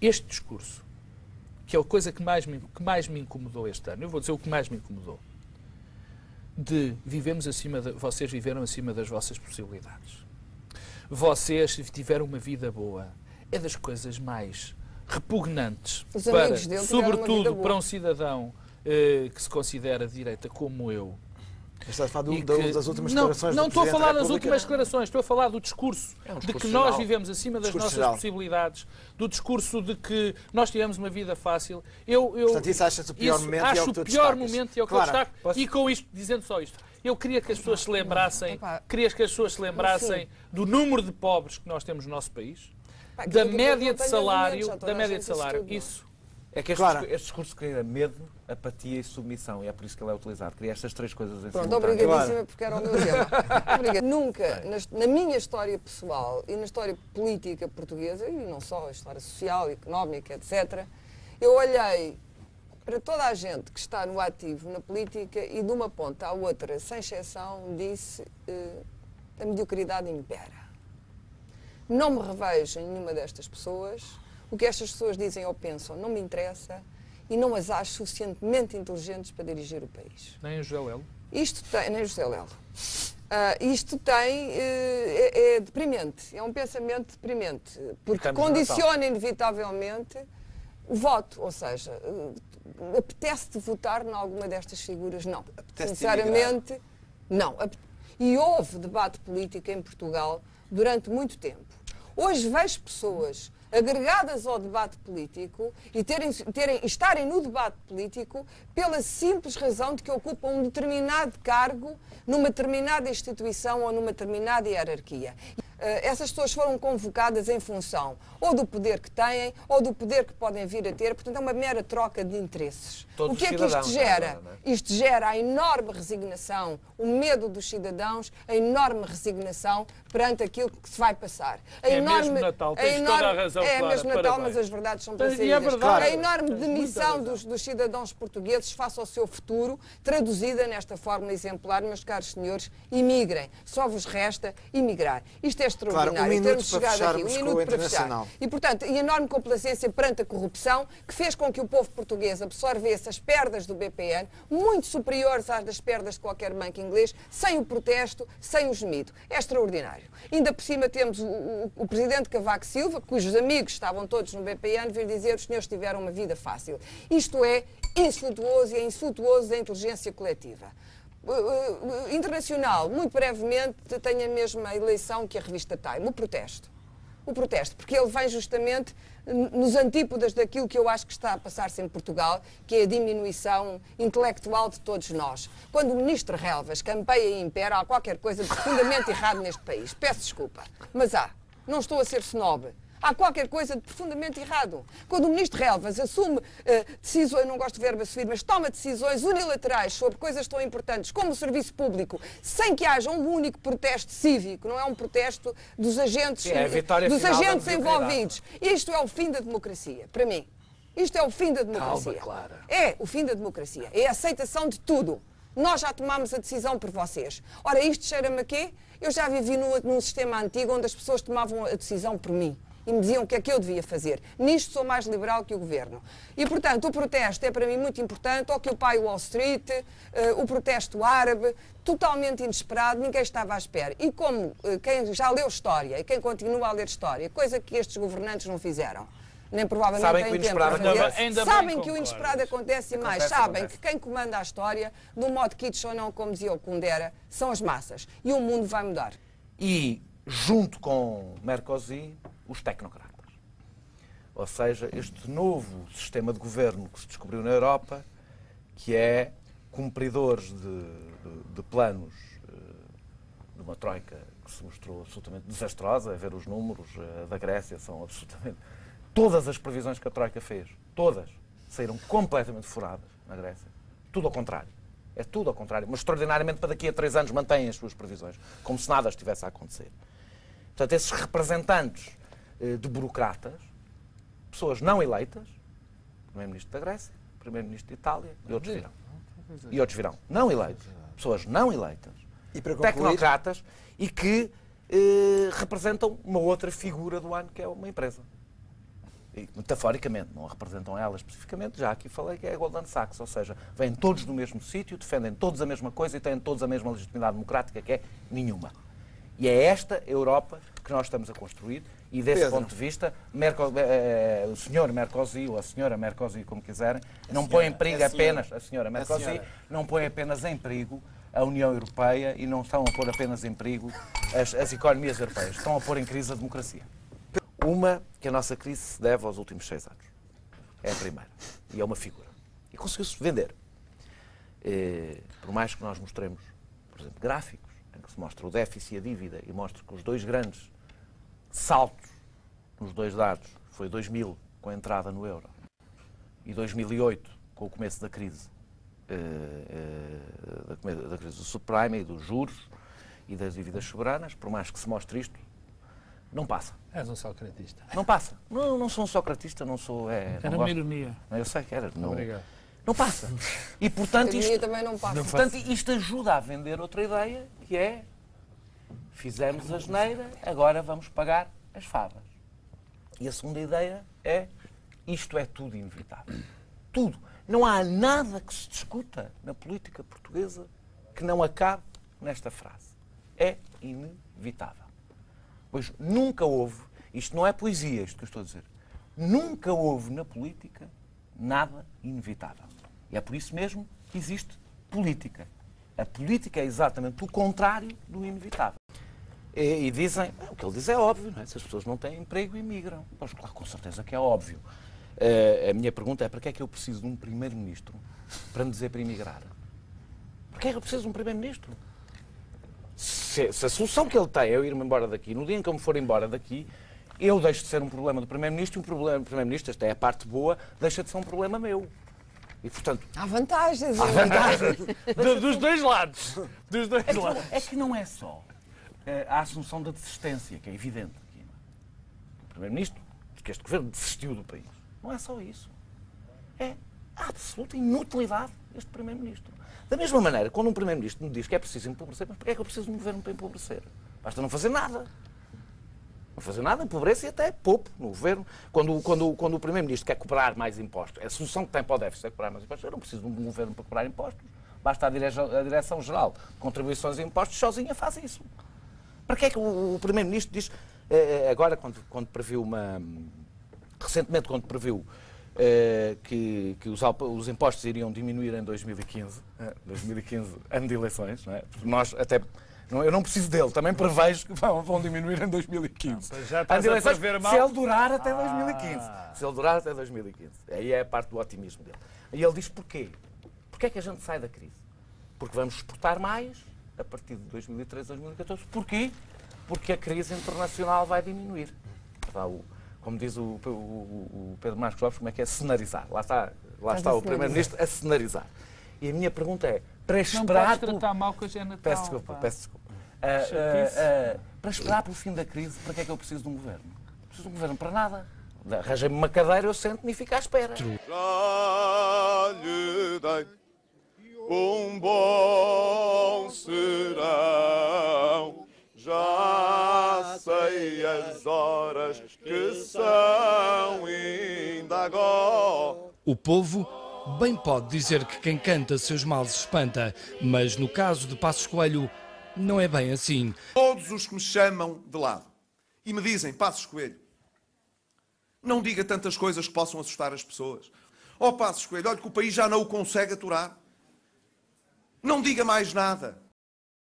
este discurso, que é a coisa que mais me incomodou este ano, eu vou dizer o que mais me incomodou, de vocês viveram acima das vossas possibilidades. Vocês tiveram uma vida boa. É das coisas mais repugnantes, sobretudo para um cidadão que se considera de direita como eu. Estás a falar das últimas declarações Não do estou a Presidente falar da das República. últimas declarações, estou a falar do discurso, de que nós vivemos acima das nossas possibilidades, do discurso de que nós tivemos uma vida fácil. Portanto, isso achas o pior momento acho e é o que tu o pior destacas. momento e é o que eu destaco. E com isto, dizendo só isto, eu queria que as pessoas se lembrassem, do número de pobres que nós temos no nosso país, da média de salário, isso. É que este discurso cria medo, apatia e submissão, e é por isso que ele é utilizado. Cria estas três coisas em simultâneo. Pronto, obrigadíssima, porque era o meu tema. Nunca, na minha história pessoal e na história política portuguesa, e não só, a história social, económica, etc., eu olhei para toda a gente que está no ativo na política e de uma ponta à outra, sem exceção, disse a mediocridade impera. Não me revejo em nenhuma destas pessoas. O que estas pessoas dizem ou pensam não me interessa e não as acho suficientemente inteligentes para dirigir o país. Nem o José Lelo? Nem o José Lelo. É deprimente, é um pensamento deprimente, porque condiciona inevitavelmente o voto, ou seja, apetece-te votar em alguma destas figuras? Não. Sinceramente, não. E houve debate político em Portugal durante muito tempo. Hoje vejo pessoas agregadas ao debate político e estarem no debate político pela simples razão de que ocupam um determinado cargo numa determinada instituição ou numa determinada hierarquia. Essas pessoas foram convocadas em função ou do poder que têm ou do poder que podem vir a ter, portanto é uma mera troca de interesses. Todos o que é que isto gera? Isto gera a enorme resignação, o medo dos cidadãos, a enorme resignação perante aquilo que se vai passar. Mesmo Natal, tens toda a razão, Clara, mesmo Natal, parabéns. mas as verdades são para E é verdade. A enorme demissão dos cidadãos portugueses face ao seu futuro, traduzida nesta fórmula exemplar, meus caros senhores, imigrem. Só vos resta emigrar. Isto é extraordinário. Claro, um minuto para fecharmos fecharmos com o Internacional. E, portanto, a enorme complacência perante a corrupção que fez com que o povo português absorvesse as perdas do BPN, muito superiores às das perdas de qualquer banco inglês, sem o protesto, sem o gemido. É extraordinário. Ainda por cima temos o presidente Cavaco Silva, cujos amigos estavam todos no BPN, vir dizer que os senhores tiveram uma vida fácil. Isto é insultuoso e é insultuoso da inteligência coletiva. Internacional, muito brevemente, tem a mesma eleição que a revista Time, o protesto. O protesto, porque ele vem justamente nos antípodas daquilo que eu acho que está a passar-se em Portugal, que é a diminuição intelectual de todos nós. Quando o ministro Relvas campeia e impera, há qualquer coisa de profundamente errado neste país. Peço desculpa, mas não estou a ser snob. Há qualquer coisa de profundamente errado. Quando o ministro Relvas assume decisões, não gosto de verbo assumir, mas toma decisões unilaterais sobre coisas tão importantes como o serviço público, sem que haja um único protesto cívico, não é um protesto dos agentes, envolvidos. Isto é o fim da democracia, para mim. Isto é o fim da democracia. Calma, Clara. É o fim da democracia. É a aceitação de tudo. Nós já tomámos a decisão por vocês. Ora, isto cheira-me a quê? Eu já vivi num sistema antigo onde as pessoas tomavam a decisão por mim e me diziam o que é que eu devia fazer. Nisto sou mais liberal que o Governo. E, portanto, o protesto é para mim muito importante. Occupy Wall Street, o protesto árabe, totalmente inesperado, ninguém estava à espera. E como quem já leu história e quem continua a ler história, coisa que estes governantes não fizeram, nem provavelmente sabem que o inesperado sabem que o inesperado acontece e mais. Sabem que quem comanda a história, de um modo kitsch ou não, como dizia o Kundera, são as massas. E o mundo vai mudar. E, junto com Mercosi, os tecnocratas. Ou seja, este novo sistema de governo que se descobriu na Europa, que é cumpridores de planos de uma troika que se mostrou absolutamente desastrosa. A ver os números da Grécia, são absolutamente... Todas as previsões que a troika fez, todas, saíram completamente furadas na Grécia. Tudo ao contrário. É tudo ao contrário. Mas, extraordinariamente, para daqui a 3 anos mantêm as suas previsões, como se nada estivesse a acontecer. Portanto, esses representantes de burocratas, pessoas não eleitas, Primeiro-Ministro da Grécia, Primeiro-Ministro de Itália e outros virão. E outros virão. Não eleitos. Pessoas não eleitas. E para concluir, tecnocratas e que representam uma outra figura do ano, que é uma empresa. e, metaforicamente, não a representam ela especificamente, já aqui falei que é a Goldman Sachs, ou seja, vêm todos do mesmo sítio, defendem todos a mesma coisa e têm todos a mesma legitimidade democrática, que é nenhuma. E é esta Europa que nós estamos a construir e, desse ponto de vista, o senhor Merkozy, ou a senhora Merkozy, como quiserem, não põe em perigo apenas, a senhora Merkozy, não põe apenas em perigo a União Europeia e não estão a pôr apenas em perigo as economias europeias, estão a pôr em crise a democracia. Uma, que a nossa crise se deve aos últimos 6 anos. É a primeira. E é uma figura. E conseguiu-se vender. Por mais que nós mostremos, por exemplo, gráficos, em que se mostra o déficit e a dívida, e mostra que os dois grandes saltos nos dois dados foi 2000, com a entrada no euro, e 2008, com o começo da crise, da crise do subprime e dos juros e das dívidas soberanas, por mais que se mostre isto, não passa. És um socratista. Não passa. Não sou um socratista, não sou... Era uma ironia. Eu sei que era. Não, obrigado. Não passa. E, portanto, isto também não passa. Portanto, isto ajuda a vender outra ideia, que é: fizemos a asneira, agora vamos pagar as favas. E a segunda ideia é: isto é tudo inevitável. Tudo. Não há nada que se discuta na política portuguesa que não acabe nesta frase. É inevitável. Pois nunca houve, isto não é poesia, isto que eu estou a dizer, nunca houve na política nada inevitável. E é por isso mesmo que existe política. A política é exatamente o contrário do inevitável. E dizem, o que ele diz é óbvio, não é? Se as pessoas não têm emprego, imigram. Pois claro, com certeza que é óbvio. A minha pergunta é: para que é que eu preciso de um primeiro-ministro para me dizer para emigrar? Para que é que eu preciso de um primeiro-ministro? Se a solução que ele tem é eu ir-me embora daqui, no dia em que eu me for embora daqui, eu deixo de ser um problema do primeiro-ministro e o problema do primeiro-ministro, esta é a parte boa, deixa de ser um problema meu. E, portanto... Há vantagens. Há vantagens. Dos dois lados. Dos dois lados. É que não é só a assunção da desistência, que é evidente aqui. O primeiro-ministro, que este governo desistiu do país. Não é só isso. É a absoluta inutilidade deste primeiro-ministro. Da mesma maneira, quando um primeiro-ministro me diz que é preciso empobrecer, mas porquê é que eu preciso de um governo para empobrecer? Basta não fazer nada. Não fazer nada, empobrece e até pouco no governo. Quando o primeiro-ministro quer cobrar mais impostos, a solução que tem para o déficit é cobrar mais impostos. Eu não preciso de um governo para cobrar impostos. Basta a Direção-Geral de Contribuições e Impostos sozinha faz isso. Para que é que o primeiro-ministro diz, agora quando previu recentemente quando previu que os impostos iriam diminuir em 2015, 2015, ano de eleições, não é? Nós até... Eu não preciso dele, também prevejo que vão diminuir em 2015. Não, já estás a prever mal. Se ele durar até 2015. Se ele durar até 2015. Aí é a parte do otimismo dele. E ele diz porquê? Porquê é que a gente sai da crise? Porque vamos exportar mais a partir de 2013, 2014. Porquê? Porque a crise internacional vai diminuir. Como diz o Pedro Marcos Lopes, como é que é? Cenarizar. Lá está o Primeiro-Ministro a cenarizar. E a minha pergunta é, para esperar... Não tratar mal com a Natal. Peço desculpa. Para esperar pelo fim da crise, para que é que eu preciso de um governo? Não preciso de um governo para nada. Arranjei-me uma cadeira, eu sento-me e fico à espera. Já lhe dei um bom serão, já sei as horas que são ainda agora. O povo bem pode dizer que quem canta seus males espanta, mas no caso de Passos Coelho não é bem assim. Todos os que me chamam de lado e me dizem: Passos Coelho, não diga tantas coisas que possam assustar as pessoas. Passos Coelho, olha que o país já não o consegue aturar. Não diga mais nada.